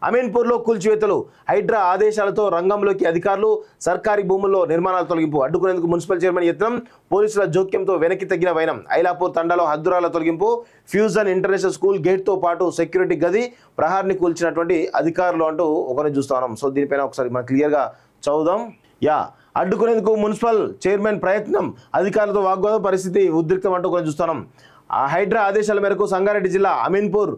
అమీన్పూర్లో కూల్చివేతలు హైడ్రా ఆదేశాలతో రంగంలోకి అధికారులు సర్కారీ భూముల్లో నిర్మాణాలు తొలగింపు అడ్డుకునేందుకు మున్సిపల్ చైర్మన్ యత్నం పోలీసుల జోక్యంతో వెనక్కి తగ్గిన వైనం ఐలాపూర్ తండాలో హద్దురాల తొలగింపు ఫ్యూజన్ ఇంటర్నేషనల్ స్కూల్ గేట్తో పాటు సెక్యూరిటీ గది ప్రహార్ని కూల్చినటువంటి అధికారులు అంటూ ఒకరిని చూస్తున్నాం. సో దీనిపైన ఒకసారి మనం క్లియర్గా చదువుదాం. అడ్డుకునేందుకు మున్సిపల్ చైర్మన్ ప్రయత్నం అధికారులతో వాగ్వాదం పరిస్థితి ఉద్రిక్తం అంటూ ఒకరిని చూస్తున్నాం. హైడ్రా ఆదేశాల మేరకు సంగారెడ్డి జిల్లా అమీన్పూర్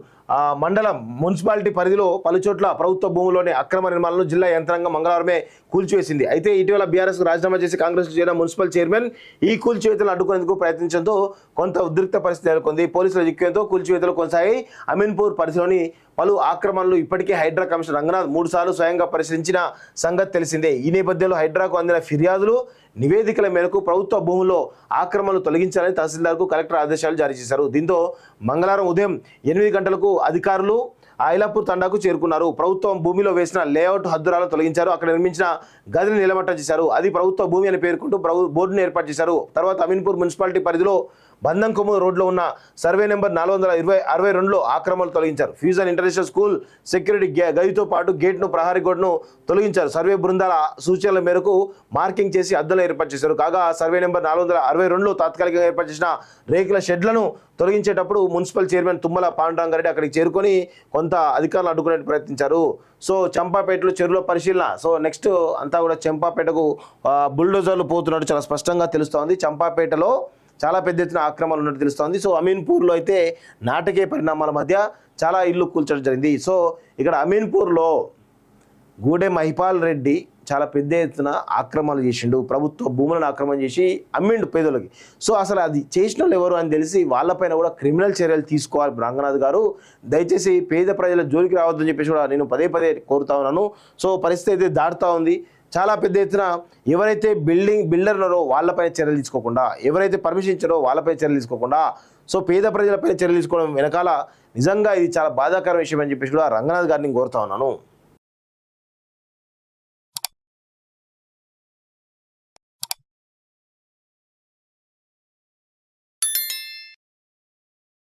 మండలం మున్సిపాలిటీ పరిధిలో పలుచోట్ల ప్రభుత్వ భూముల్లోని అక్రమ నిర్మాణాలను జిల్లా యంత్రాంగం మంగళవారమే కూల్చివేసింది. అయితే ఇటీవల బీఆర్ఎస్కు రాజీనామా చేసి కాంగ్రెస్కు చేరిన మున్సిపల్ చైర్మన్ ఈ కూల్చివేతలను అడ్డుకునేందుకు ప్రయత్నించడంతో కొంత ఉద్రిక్త పరిస్థితి నెలకొంది. పోలీసుల జిక్యంతో కూల్చివేతలు కొనసాగాయి. అమీన్పూర్ పరిధిలోని పలు ఆక్రమణలు ఇప్పటికే హైడ్రా కమిషనర్ రంగనాథ్ 3 సార్లు స్వయంగా పరిశీలించిన సంగతి తెలిసిందే. ఈ నేపథ్యంలో హైడ్రాకు అందిన ఫిర్యాదులు నివేదికల మేరకు ప్రభుత్వ భూముల్లో ఆక్రమణలు తొలగించాలని తహసీల్దార్కు కలెక్టర్ ఆదేశాలు జారీ చేశారు. దీంతో మంగళవారం ఉదయం 8 గంటలకు అధికారులు ఐలాపూర్ తండాకు చేరుకున్నారు. ప్రభుత్వం భూమిలో వేసిన లేఅవుట్ హద్దురాలను తొలగించారు. అక్కడ నిర్మించిన గదిని నిలమట్టం చేశారు. అది ప్రభుత్వ భూమి అని పేర్కొంటూ బోర్డును ఏర్పాటు చేశారు. తర్వాత అమీన్పూర్ మున్సిపాలిటీ పరిధిలో బంధంకొమ్ము రోడ్లో ఉన్న సర్వే నెంబర్ 462లో ఆక్రమణలు తొలగించారు. ఫ్యూజన్ ఇంటర్నేషనల్ స్కూల్ సెక్యూరిటీ గదితో పాటు గేట్ను ప్రహారీ గోడ్ను తొలగించారు. సర్వే బృందాల సూచనల మేరకు మార్కింగ్ చేసి అద్దులు ఏర్పాటు చేశారు. కాగా సర్వే నెంబర్ 462లో తాత్కాలికంగా ఏర్పాటు చేసిన రేకుల షెడ్లను తొలగించేటప్పుడు మున్సిపల్ చైర్మన్ తుమ్మల పాండురంగారెడ్డి అక్కడికి చేరుకొని కొంత అధికారులు అడ్డుకునే ప్రయత్నించారు. సో చంపాపేటలో చెరువులో పరిశీలన. సో నెక్స్ట్ అంతా కూడా చంపాపేటకు బుల్డోజర్లు పోతున్నట్టు చాలా స్పష్టంగా తెలుస్తోంది. చంపాపేటలో చాలా పెద్ద ఎత్తున ఆక్రమణలు ఉన్నట్టు తెలుస్తోంది. సో అమీన్పూర్లో అయితే నాటకీయ పరిణామాల మధ్య చాలా ఇల్లు కూల్చడం జరిగింది. సో ఇక్కడ అమీన్పూర్లో గూడెం మహిపాల్ రెడ్డి చాలా పెద్ద ఎత్తున ఆక్రమణలు చేసిండు. ప్రభుత్వ భూములను ఆక్రమణ చేసి అమ్మిండు పేదలకి. సో అసలు అది చేసిన వాళ్ళు ఎవరు అని తెలిసి వాళ్ళపైన కూడా క్రిమినల్ చర్యలు తీసుకోవాలి రంగనాథ్ గారు. దయచేసి పేద ప్రజల జోలికి రావద్దని చెప్పేసి కూడా నేను పదే కోరుతా ఉన్నాను. సో పరిస్థితి అయితే దాటుతూ ఉంది. చాలా పెద్ద ఎత్తున ఎవరైతే బిల్డర్ ఉన్నారో వాళ్ళపై చర్యలు తీసుకోకుండా, ఎవరైతే పర్మిషన్ ఇచ్చారో వాళ్ళపై చర్యలు తీసుకోకుండా, సో పేద ప్రజలపై చర్యలు తీసుకోవడం వెనకాల నిజంగా ఇది చాలా బాధాకర విషయం అని చెప్పేసి కూడా రంగనాథ్ గారిని కోరుతా ఉన్నాను.